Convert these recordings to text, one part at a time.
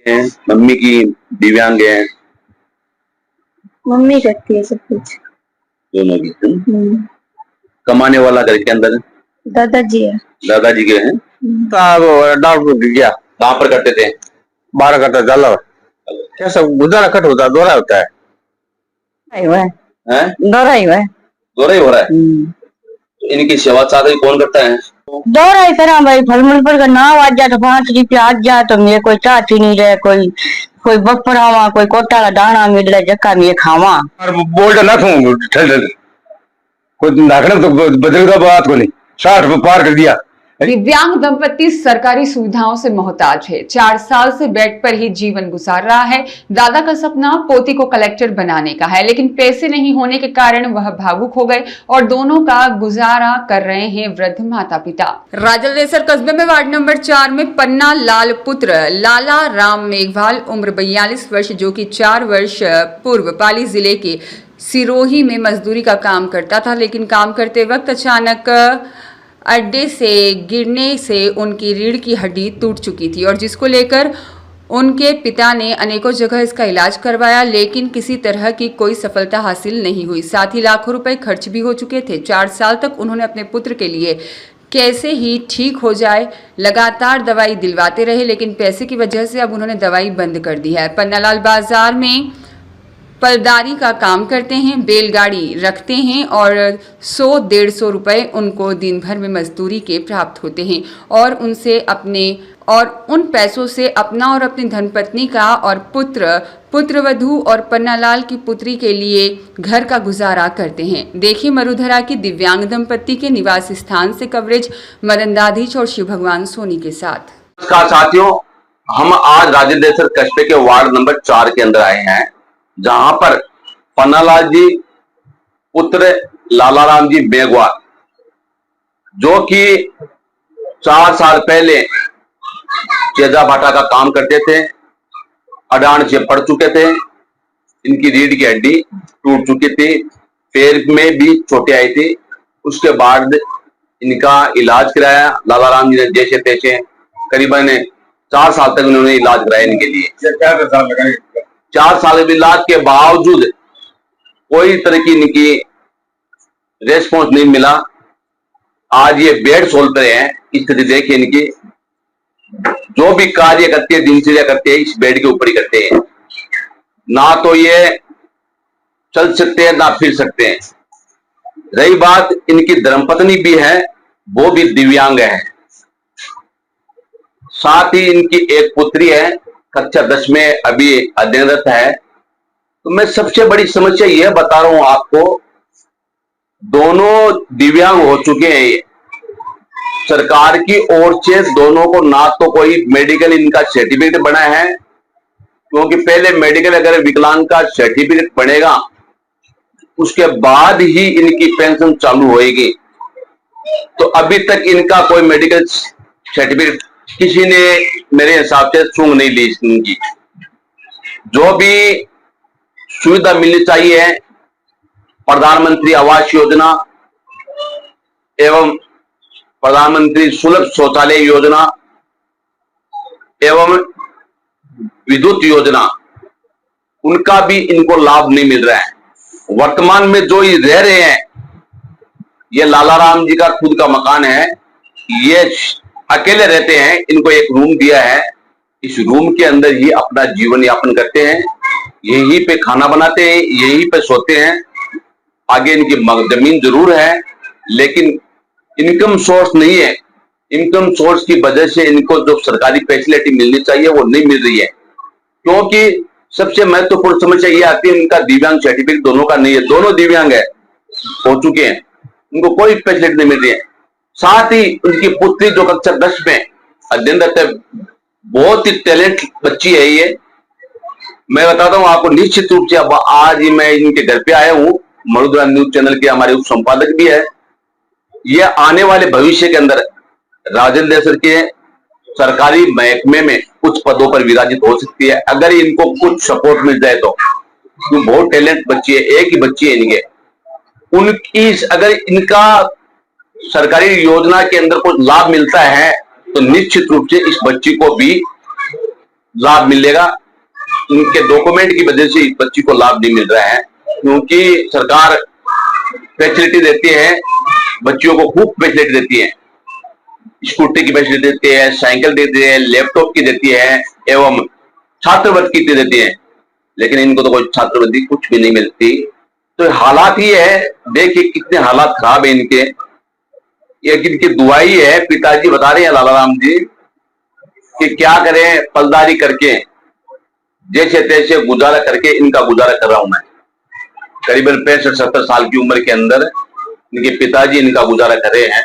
हैं, मम्मी की दिव्यांग है। मम्मी करती है सब कुछ। दोनों की हम्म। कमाने वाला घर के अंदर दादाजी है। दादाजी के हैं। डॉक्टर गया कहाँ पर करते थे? 12 घंटा जाला कैसा गुजारा कट होता है, दोहरा होता है। हैं? दौरा ही हुआ है। दौरा ही हो रहा है। इनकी सेवा साधन कौन करता है? दौरा ही करा भाई, फल मूल पर का नाम आ जा तो 5 रुपया आ जा तो मेरे कोई चाह नहीं रहे, कोई कोई बपरावा, कोई कोटा का दाना मिल रहा जक्का में खावा और बोल्ट ना थूं ठल ठल कोई नाखने तो बदलेगा बात को नहीं। 60 रुपये पार कर दिया। दिव्यांग दंपति सरकारी सुविधाओं से मोहताज है। 4 साल से बेड पर ही जीवन गुजार रहा है। दादा का सपना पोती को कलेक्टर बनाने का है, लेकिन पैसे नहीं होने के कारण वह भावुक हो गए और दोनों का गुजारा कर रहे हैं वृद्ध माता पिता। राजलदेसर कस्बे में वार्ड नंबर 4 में पन्ना लाल पुत्र लाला राम मेघवाल उम्र 42 वर्ष, जो कि 4 वर्ष पूर्व पाली जिले के सिरोही में मजदूरी का काम करता था, लेकिन काम करते वक्त अचानक अड्डे से गिरने से उनकी रीढ़ की हड्डी टूट चुकी थी और जिसको लेकर उनके पिता ने अनेकों जगह इसका इलाज करवाया, लेकिन किसी तरह की कोई सफलता हासिल नहीं हुई। साथ ही लाखों रुपए खर्च भी हो चुके थे। 4 साल तक उन्होंने अपने पुत्र के लिए कैसे ही ठीक हो जाए लगातार दवाई दिलवाते रहे, लेकिन पैसे की वजह से अब उन्होंने दवाई बंद कर दी है। पन्नालाल बाजार में पलदारी का काम करते हैं, बैलगाड़ी रखते हैं और 100-150 रुपए उनको दिन भर में मजदूरी के प्राप्त होते हैं और उन पैसों से अपना और अपनी धर्मपत्नी का और पुत्रवधू और पन्नालाल की पुत्री के लिए घर का गुजारा करते हैं। देखिए मरुधरा की दिव्यांग दंपत्ति के निवास स्थान से कवरेज मदन दाधीच और शिव भगवान सोनी के साथ। नमस्कार साथियों, हम आज राजलदेसर कस्बे के वार्ड नंबर 4 के अंदर आए हैं, जहां पर पन्नालाल जी पुत्र लालाराम जी मेघवाल, जो कि 4 साल पहले चेजा भाटा का काम करते थे, अडान से पड़ चुके थे, इनकी रीढ़ की हड्डी टूट चुकी थी, पैर में भी चोटें आई थी। उसके बाद इनका इलाज कराया लालाराम जी ने जैसे तैसे, करीबन 4 साल तक उन्होंने इलाज कराया इनके लिए। 4 साल इलाज के बावजूद कोई तरह की इनकी रेस्पॉन्स नहीं मिला। आज ये बेड सोल पे हैं। स्थिति देखिए इनकी, जो भी कार्य करते हैं, दिनचर्या करते हैं, इस बेड के ऊपर ही करते हैं। ना तो ये चल सकते हैं ना फिर सकते हैं। रही बात, इनकी धर्मपत्नी भी है, वो भी दिव्यांग है। साथ ही इनकी एक पुत्री है, कक्षा 10 में अभी अध्ययनरत है। तो मैं सबसे बड़ी समस्या यह बता रहा हूं आपको, दोनों दिव्यांग हो चुके हैं। ये सरकार की ओर से दोनों को ना तो कोई मेडिकल इनका सर्टिफिकेट बना है, क्योंकि पहले मेडिकल अगर विकलांग का सर्टिफिकेट बनेगा उसके बाद ही इनकी पेंशन चालू होएगी। तो अभी तक इनका कोई मेडिकल सर्टिफिकेट किसी ने मेरे हिसाब से सूंघ नहीं ली इनकी। जो भी सुविधा मिलनी चाहिए, प्रधानमंत्री आवास योजना एवं प्रधानमंत्री सुलभ शौचालय योजना एवं विद्युत योजना, उनका भी इनको लाभ नहीं मिल रहा है। वर्तमान में जो ये रह रहे हैं, ये लालाराम जी का खुद का मकान है, ये अकेले रहते हैं। इनको एक रूम दिया है, इस रूम के अंदर ही अपना जीवन यापन करते हैं, यहीं पे खाना बनाते हैं, यहीं पे सोते हैं। आगे इनकी जमीन जरूर है, लेकिन इनकम सोर्स नहीं है। इनकम सोर्स की वजह से इनको जो सरकारी फैसिलिटी मिलनी चाहिए वो नहीं मिल रही है, क्योंकि सबसे महत्वपूर्ण समस्या ये आती है, इनका दिव्यांग सर्टिफिकेट दोनों का नहीं है। दोनों दिव्यांग है हो चुके हैं, उनको कोई फैसिलिटी नहीं मिल रही है। साथ ही उनकी पुत्री जो कक्षा 10 में अध्ययनरत है, बहुत ही टैलेंट बच्ची है ये। मैं बताता हूँ आपको निश्चित रूप से। अब आज ही मैं इनके घर पे आया हूँ, मरुधरा न्यूज चैनल के हमारे उप संपादक भी है। ये आने वाले भविष्य के अंदर राजलदेसर के सरकारी महकमे में कुछ पदों पर विराजित हो सकती है, अगर इनको कुछ सपोर्ट मिल जाए तो। बहुत टैलेंट बच्ची है, एक ही बच्ची है इनके। उनकी अगर इनका सरकारी योजना के अंदर कुछ लाभ मिलता है तो निश्चित रूप से इस बच्ची को भी लाभ मिलेगा। इनके डॉक्यूमेंट की वजह से इस बच्ची को लाभ नहीं मिल रहा है, क्योंकि सरकार फैसिलिटी देती है, बच्चियों को खूब फैसिलिटी देती है, स्कूटी की फैसिलिटी देती है, साइकिल देती है, लैपटॉप की देती है, एवं छात्रवृत्ति की देती है, लेकिन इनको तो कोई छात्रवृत्ति कुछ भी नहीं मिलती। तो हालात ये है, देखिए कितने हालात खराब है इनके। ये इनकी दुआई है, पिताजी बता रहे हैं लाला राम जी कि क्या करें, पलदारी करके जैसे तैसे गुजारा करके इनका गुजारा कर रहा हूं मैं। करीबन 65-70 साल की उम्र के अंदर इनके पिताजी इनका गुजारा कर रहे हैं।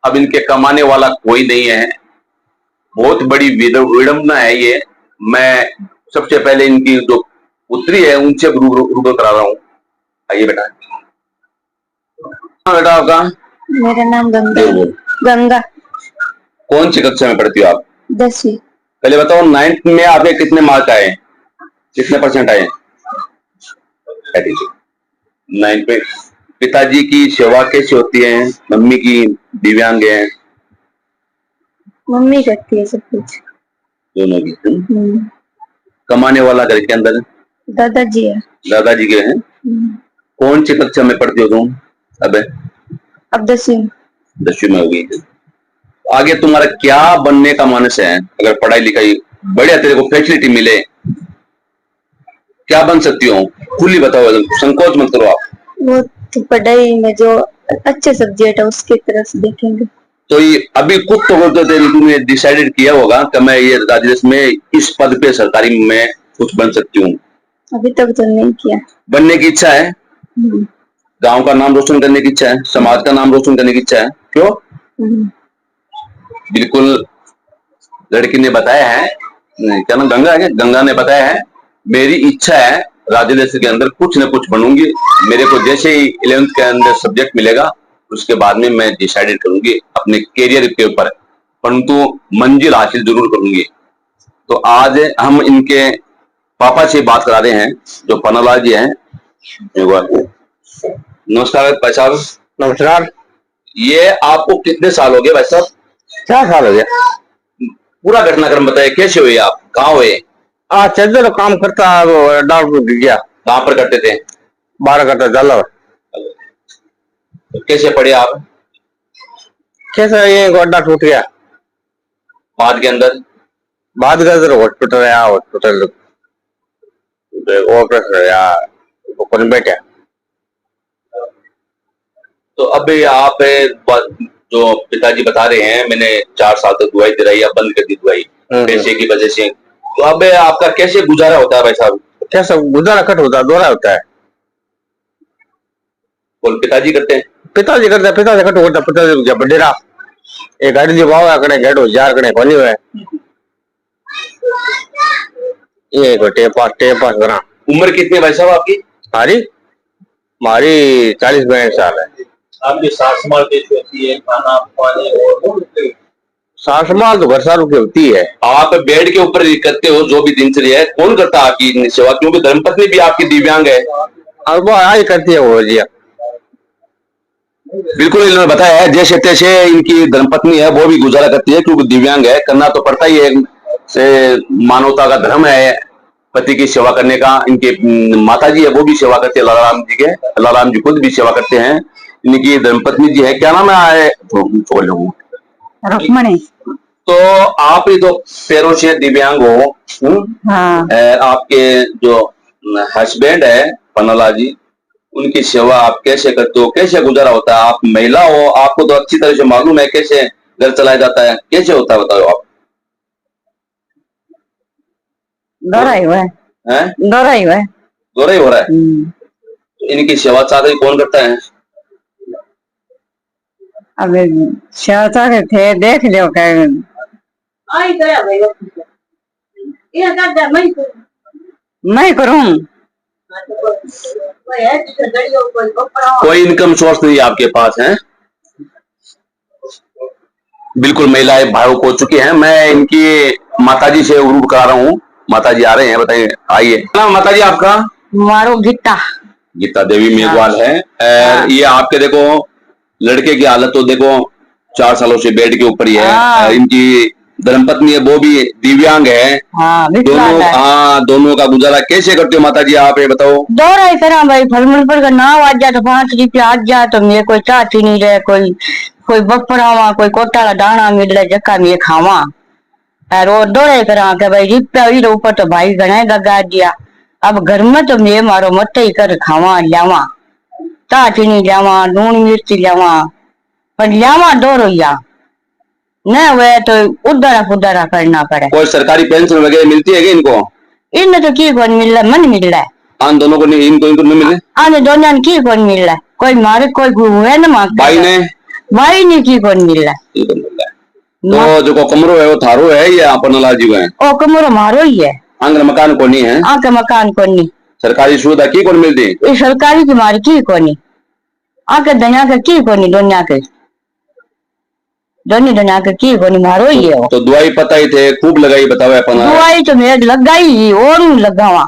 अब इनके कमाने वाला कोई नहीं है, बहुत बड़ी विडंबना है ये। मैं सबसे पहले इनकी जो पुत्री है उनसे रूबरू करा रहा हूँ। आइए बेटा। बेटा आपका? मेरा नाम गंगा है। गंगा। कौन सी कक्षा में पढ़ती हो आप? 10वीं। पहले बताओ 9th में आपके कितने मार्क आए, कितने % आए? 9th में। पिताजी की सेवा कैसी होती है? मम्मी की दिव्यांग है? मम्मी करती है सब कुछ। दोनों की। कमाने वाला घर के अंदर? दादाजी है। दादाजी के हैं। कौन सी कक्षा में पढ़ती हो तुम? अब 10वीं में होगी। आगे तुम्हारा क्या बनने का मानस है? अगर पढ़ाई लिखाई बढ़िया, तेरे को फैसिलिटी मिले, क्या बन सकती हो? खुली बताओ, संकोच मत करो आप। वो तो पढ़ाई में जो अच्छे सब्जेक्ट है उसकी तरफ से देखेंगे। तो ये अभी कुछ तो तुमने डिसाइडेड किया होगा कि मैं ये राजदेश में इस पद पे सरकारी में कुछ बन सकती हूँ? अभी तक तो नहीं किया। बनने की इच्छा है? गांव का नाम रोशन करने की इच्छा है, समाज का नाम रोशन करने की इच्छा है। क्यों? बिल्कुल। लड़की ने बताया है, क्या नाम गंगा है? गंगा ने बताया है मेरी इच्छा है राज्य के अंदर कुछ न कुछ बनूंगी। मेरे को जैसे ही 11th के अंदर सब्जेक्ट मिलेगा उसके बाद में मैं डिसाइडेड करूंगी अपने कैरियर के ऊपर, परंतु मंजिल हासिल जरूर करूंगी। तो आज हम इनके पापा से बात करा रहे हैं जो पन्नालाल जी हैं। नमस्कार भाई साहब। नमस्कार। ये आपको कितने साल हो गए भाई साहब? 4 साल हो गया। पूरा घटनाक्रम बताइए, कैसे हुए आप, कहाँ हुए? चल काम करता डॉक्टर गया। कहाँ पर करते थे? 12 करता जाला। तो कैसे पढ़े आप? कैसा ये गोड्डा टूट गया बाद के अंदर? बाद का हॉस्पिटल है, हॉस्पिटल ऑपरेशन यार कौन बैठा। तो अब आप जो पिताजी बता रहे हैं मैंने 4 साल तक दवाई दिलाई या बंद कर दी दवाई पैसे की वजह से, तो अब आपका कैसे गुजारा होता है भाई साहब? कैसा गुजारा कट होता है, दोहरा होता है। बोल पिताजी करते हैं? पिताजी करते हैं, पिताजी कट होता, पिताजी बडेरा एक गाड़ी जो भाव है कने गेट हो जार कने कोनी है ये को टेप पास करा। उम्र कितनी है भाई साहब आपकी? हमारी 40-42 साल है। आपकी सास संभाल कैसी होती है, खाना पानी और सास संभाल तो घर सालों की होती है। आप बेड के ऊपर करते हो जो भी दिनचर्या है, कौन करता है आपकी सेवा? क्योंकि धर्मपत्नी भी आपकी दिव्यांग है। और वो आई करती है वो जी। बिल्कुल, इन्होंने बताया है जैसे तैसे इनकी धर्मपत्नी है वो भी गुजारा करती है, क्योंकि दिव्यांग है, करना तो पड़ता ही है, से मानवता का धर्म है पति की सेवा करने का। इनके माताजी है वो भी सेवा करते हैं, लाला राम जी के, लाला राम जी खुद भी सेवा करते हैं। इनकी धर्मपत्नी जी है, क्या नाम है? रुक्मणी। तो आप ही तो पैरों से दिव्यांग हो। हाँ। आपके जो हस्बैंड है पन्नालाल जी, उनकी सेवा आप कैसे करते हो, कैसे गुजारा होता है? आप महिला हो, आपको तो अच्छी तरह से मालूम है कैसे घर चलाया जाता है, कैसे होता है बताओ आप? दोहरा ही हुआ है। दोहरा ही हुआ है। दोहरा ही हो रहा है। तो इनकी सेवा चाहते कौन करता है? अब सेवा के थे देख लो क्या मैं करूं। कोई इनकम सोर्स नहीं आपके पास है? बिल्कुल, महिलाएं भावुक हो चुकी हैं। मैं इनकी माताजी से रूबरू करा रहा हूँ। माताजी आ रहे हैं, बताइए। आइए। नाम माताजी आपका? मारो गीता। गीता देवी मेघवाल है। ये आपके देखो लड़के की हालत तो देखो 4 सालों से बेड के ऊपर ही है। इनकी धर्मपत्नी है वो भी दिव्यांग है। हाँ दोनों, विकलांग है। हाँ, दोनों का गुजारा कैसे करते हो माता जी, आप ये बताओ। दौरा ही करा भाई, फलमल पर का नाव आ जा तो 5 रुपया आ जा तो मैं कोई चाची नहीं रहे, कोई बपरावा, कोई कोटाला दाना मिल रहा जक्का मैं खावा। और वो दौरा ही करा के भाई रिप्या ही ऊपर तो भाई गणा गगा दिया। अब घर में तो मैं मारो मत ही कर खावा लावा, चाची नहीं लावा, लून मिर्ची लावा, पर लावा दौड़ोया न वे तो उदारा फुदारा करना पड़े। कोई सरकारी पेंशन वगैरह मिलती है क्या इनको? इनमें तो की कौन मिल रहा, मन मिल रहा है। आन दोनों को नहीं, इनको नहीं मिले। आने दोनों ने की कौन मिल रहा है, कोई मारे कोई हुए न मांगता भाई ने भाई ने की कौन मिल रहा है। इनको मिल रहा है। तो जो कमरो है वो थारो है या अपनलाल जी है? ओ कमरो मारो ही है, आंगन मकान को नहीं है। आके मकान को नहीं। सरकारी सुविधा की कौन मिलती? ये सरकारी की मारी की कोनी, आके दुनिया के की कोनी, दुनिया के दुनिया के की कोनी मारो ही है। तो दवाई पता ही थे, खूब लगाई, बताओ अपन। दवाई तो मैं लगाई और लगावा,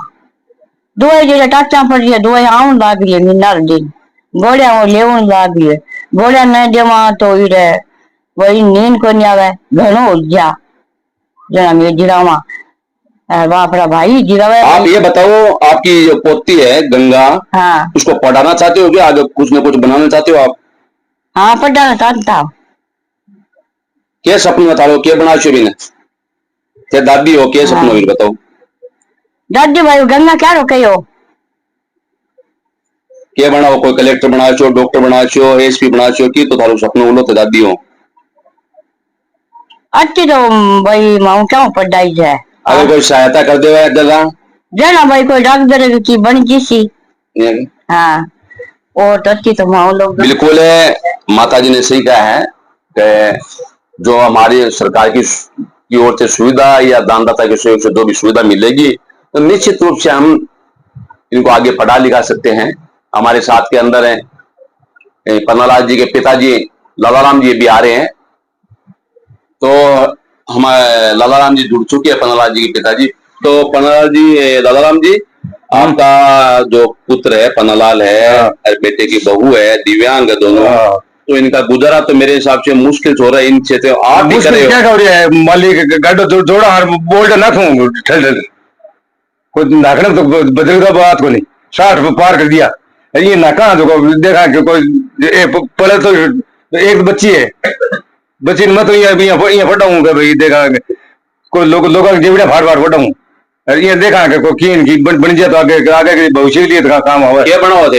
दवाई जो टाचा पड़ रही है, दवाई आउन लाग रही है, मिनार दिन गोलियां वो लेवन लाग रही है, गोलियां नहीं देवा तो इरे वही नींद को नहीं आवे, घणो हो जा जना मैं जिरावा बापरा भाई जिरावे। आप ये बताओ, आपकी जो पोती है गंगा, हाँ उसको पढ़ाना चाहते हो क्या? आगे कुछ न कुछ बनाना चाहते हो आप? हाँ पढ़ाना चाहता हूँ। क्या सपन बता लो, क्या बना छो बिना? क्या दादी हो, क्या सपन हो बताओ। दादी भाई गंगा क्या रोके हो, क्या बनाओ? कोई कलेक्टर बना छो, डॉक्टर बना छो, एसपी बना छो, की तो थारो सपनों बोलो तो दादी हो। अच्छी तो भाई माऊ क्या पढ़ाई जाए, अगर कोई सहायता कर दे दादा जना भाई कोई डॉक्टर की बन किसी। हाँ और तो अच्छी तो माऊ लोग। बिल्कुल है, माता जी ने सही कहा है कि जो हमारी सरकार की ओर से सुविधा या दानदाता के सहयोग से जो भी सुविधा मिलेगी तो निश्चित रूप से हम इनको आगे पढ़ा लिखा सकते हैं। हमारे साथ के अंदर है पन्नालाल जी के पिताजी लालाराम जी भी आ रहे हैं, तो हमारे लालाराम जी जुड़ चुके हैं, पन्नालाल जी के पिताजी। तो पन्नालाल जी, लालाराम जी, आपका जो पुत्र है पन्नालाल है और बेटे की बहू है, दिव्यांग है दोनों, तो इनका गुजारा तो मेरे हिसाब से मुश्किल हो रहा है इन क्षेत्र में। आप भी करे क्या कर रहा है मालिक गाडो जोड़ा और बोल्ट ना खूं ठल ठल कोई नाखने तो बदलता बात को नहीं 60 पार कर दिया। ये ना कहा तो देखा कि कोई पहले तो एक बच्ची है, बच्ची ने मैं तो यहाँ फटाऊंगा भाई, देखा कोई लोग जेवड़े फाड़ फाड़ फटाऊं, ये देखा कि कोई कीन की बन जाए तो आगे आगे के भविष्य के लिए तो काम हुआ क्या बना हुआ था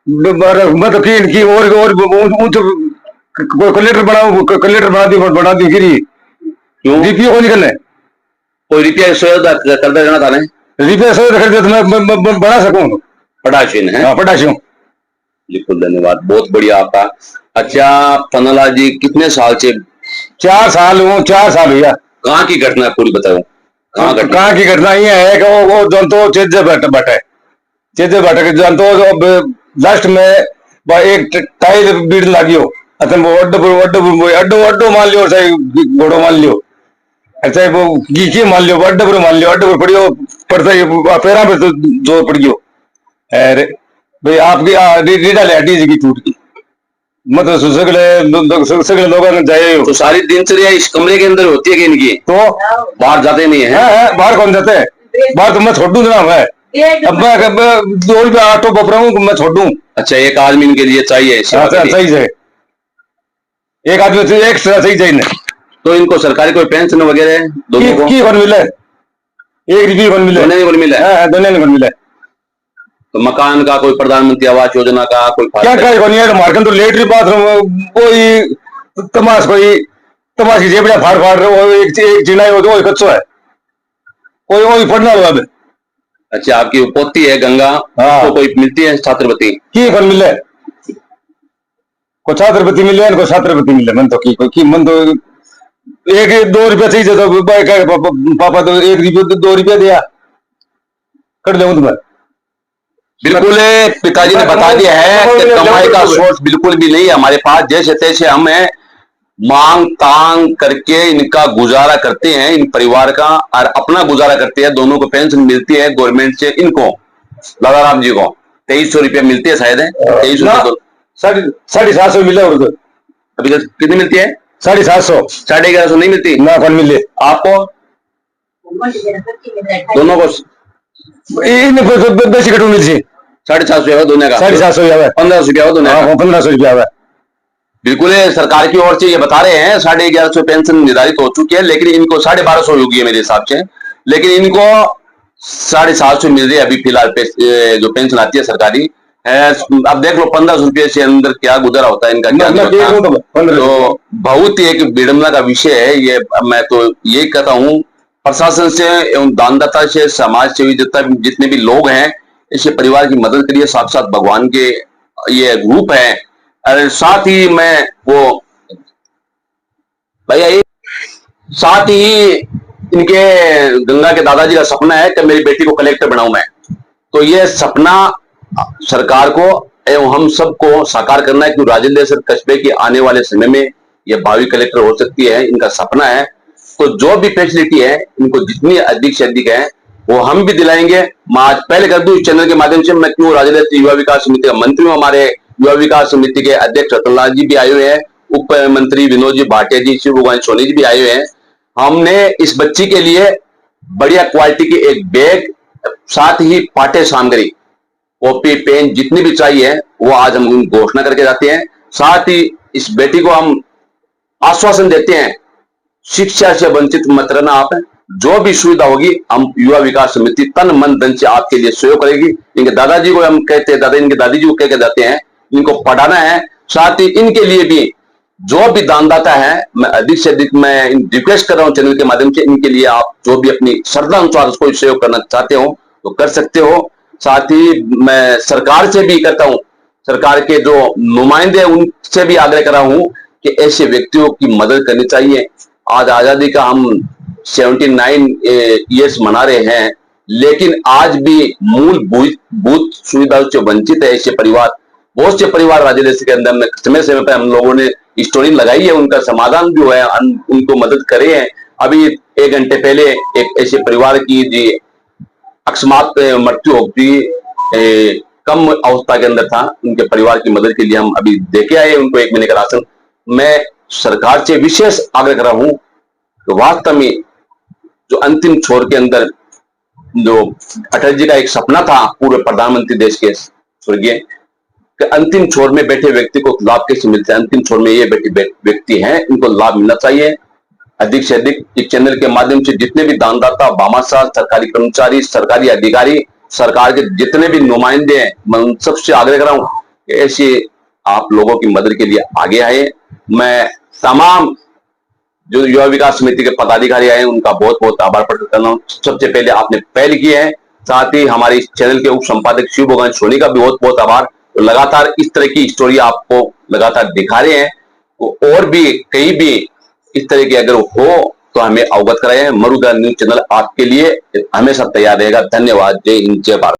मैं तो कीन की और कोई कलेक्टर बना दी गिरी क्यों? डीपीओ को निकलने कोई रुपया कर देना था ने रिपेयर से रख दिया तो मैं बना सकूं पटाशीन है। हाँ पटाशियों। बिल्कुल, धन्यवाद, बहुत बढ़िया आपका। अच्छा पन्नालाल जी, कितने साल से? 4 साल हुआ। कहाँ की घटना है पूरी बताओ, कहाँ की घटना ये है कि वो जनतो चेजे बैठे के जनतो लास्ट में एक टाइल बीड़ लागियो अतन वो अड्डो मान लियो, सही घोड़ो मान लियो, अच्छा वो की मान लियो, अड्डो मान लियो, अड्डो पड़ियो पड़ता ही पैरा पे तो जोर पड़ गयो। अरे भाई आपकी रीडा ले हड्डी की टूट गई, मतलब सगले लोगों ने जाए। तो सारी दिनचर्या इस कमरे के अंदर होती है कि इनकी? तो बाहर जाते नहीं है? बाहर कौन जाते है? बाहर तो मैं छोड़ दूं ना, मैं अब मैं 2 रुपया ऑटो बपरा हूँ, मैं छोड़ दूं। अच्छा, एक आदमी इनके लिए चाहिए सही से एक आदमी से एक सही चाहिए। तो इनको सरकारी कोई पेंशन वगैरह दोनों को कौन मिले? 1 रुपये कौन मिले? दोनों मिले? दोनों ने कौन मिले? तो मकान का कोई प्रधानमंत्री आवास योजना का कोई क्या क्या मार्कन तो लेटरी बाथरूम कोई तमाश की जेबड़ा फाड़ वो एक चिनाई हो तो कच्चो है कोई पढ़ना लो अब। अच्छा, आपकी पोती है गंगा, तो कोई मिलती है छात्रवृत्ति की कौन मिले? को छात्रवृत्ति मिले को छात्रवृत्ति मिले मन तो की मन तो 1-2 रुपया चाहिए तो पापा तो 1 रुपया 2 रुपया दिया कर दे तुम्हें। बिल्कुल, पिताजी ने बता दिया है कि कमाई का सोर्स बिल्कुल भी नहीं है हमारे पास, जैसे तैसे हमें मांग तांग करके इनका गुजारा करते हैं, इन परिवार का और अपना गुजारा करते हैं। दोनों को पेंशन मिलती है गवर्नमेंट से, इनको लालाराम जी को 2300 रुपया मिलती है शायद है, 2300 750 मिले। और अभी कितनी मिलती है? 750। 1150 नहीं मिलती ना कौन मिले आपको? दोनों को बेसी कटू मिल 750 दोनों का 750 1500 रुपया हो दोनों का। 1500 रुपया। बिल्कुल है, सरकार की ओर से ये बता रहे हैं 1150 पेंशन निर्धारित हो चुकी है, लेकिन इनको 1250 होगी है मेरे हिसाब से, लेकिन इनको 750 मिल रही है अभी फिलहाल जो पेंशन आती है सरकारी है। अब देख लो 1500 रुपये से अंदर क्या गुजारा होता है इनका, क्या तो बहुत ही एक विडंबना का विषय है ये। मैं तो ये कहता हूँ प्रशासन से एवं दानदाता से, समाज सेवी जितने भी लोग हैं, इस परिवार की मदद के लिए साक्षात भगवान के ये रूप है। और साथ ही मैं वो भैया साथ ही इनके गंगा के दादाजी का सपना है कि मेरी बेटी को कलेक्टर बनाऊं मैं, तो ये सपना सरकार को एवं हम सबको साकार करना है कि राजेंद्र सर कस्बे के आने वाले समय में ये भावी कलेक्टर हो सकती है, इनका सपना है। तो जो भी फैसिलिटी है इनको जितनी अधिक से अधिक है वो हम भी दिलाएंगे। मैं आज पहले कर दूं इस चैनल के माध्यम से, मैं क्यों राजेंद्र युवा विकास समिति का मंत्री हूं, हमारे युवा विकास समिति के अध्यक्ष रतनलाल जी भी आए हुए हैं, उप मंत्री विनोद जी भाटिया जी, शिव भगवान सोनी जी भी आए हुए हैं। हमने इस बच्ची के लिए बढ़िया क्वालिटी की एक बैग, साथ ही पाठ्य सामग्री, कॉपी पेन जितनी भी चाहिए वो आज हम घोषणा करके जाते हैं। साथ ही इस बेटी को हम आश्वासन देते हैं शिक्षा से वंचित मत रहना आप, जो भी सुविधा होगी हम युवा विकास समिति तन मन धन से आपके लिए सहयोग करेगी। इनके दादाजी को हम कहते हैं, इनके दादाजी को कह के जाते हैं, इनको पढ़ाना है। साथ ही इनके लिए भी जो भी दानदाता है, मैं अधिक से अधिक मैं रिक्वेस्ट कर रहा हूं चैनल के माध्यम से, इनके लिए आप जो भी अपनी श्रद्धा अनुसार कोई सहयोग करना चाहते हो तो कर सकते हो। साथ ही मैं सरकार से भी करता हूं, सरकार के जो नुमाइंदे उनसे भी आग्रह कर रहा हूं कि ऐसे व्यक्तियों की मदद करनी चाहिए। आज आजादी का हम 79 ईयर्स मना रहे हैं, लेकिन आज भी मूलभूत सुविधाओं से वंचित है ऐसे परिवार। बहुत से परिवार राजेंद्र के अंदर में समय समय पर हम लोगों ने स्टोरी लगाई है, उनका समाधान जो है उनको मदद करे हैं। अभी 1 घंटे पहले एक ऐसे परिवार की जी अकस्मात मृत्यु हो गई, कम अवस्था के अंदर था, उनके परिवार की मदद के लिए हम अभी देके आए उनको 1 महीने का राशन। मैं सरकार से विशेष आग्रह कर रहा हूं कि वास्तव में जो अंतिम छोर के अंदर जो अटल जी का एक सपना था, पूर्व प्रधानमंत्री देश के स्वर्गीय, कि अंतिम छोर में बैठे व्यक्ति को लाभ कैसे मिलता है, अंतिम छोर में ये बैठे व्यक्ति हैं, इनको लाभ मिलना चाहिए। अधिक से अधिक इस चैनल के माध्यम से जितने भी दानदाता, भामाशाह, सरकारी कर्मचारी, सरकारी अधिकारी, सरकार के जितने भी नुमाइंदे हैं, मैं उन सबसे आग्रह कर रहा हूं कि ऐसे आप लोगों की मदद के लिए आगे आए। मैं तमाम जो युवा विकास समिति के पदाधिकारी आए उनका बहुत बहुत आभार प्रकट करना हूं। सबसे पहले आपने पहल की है, साथ ही हमारे इस चैनल के उप संपादक शिव भगवान सोनी का भी बहुत बहुत आभार। तो लगातार इस तरह की स्टोरी आपको लगातार दिखा रहे हैं, तो और भी कहीं भी इस तरह की अगर हो तो हमें अवगत कराएं। मरुदा न्यूज चैनल आपके लिए हमेशा तैयार रहेगा। धन्यवाद। जय हिंद, जय भारत।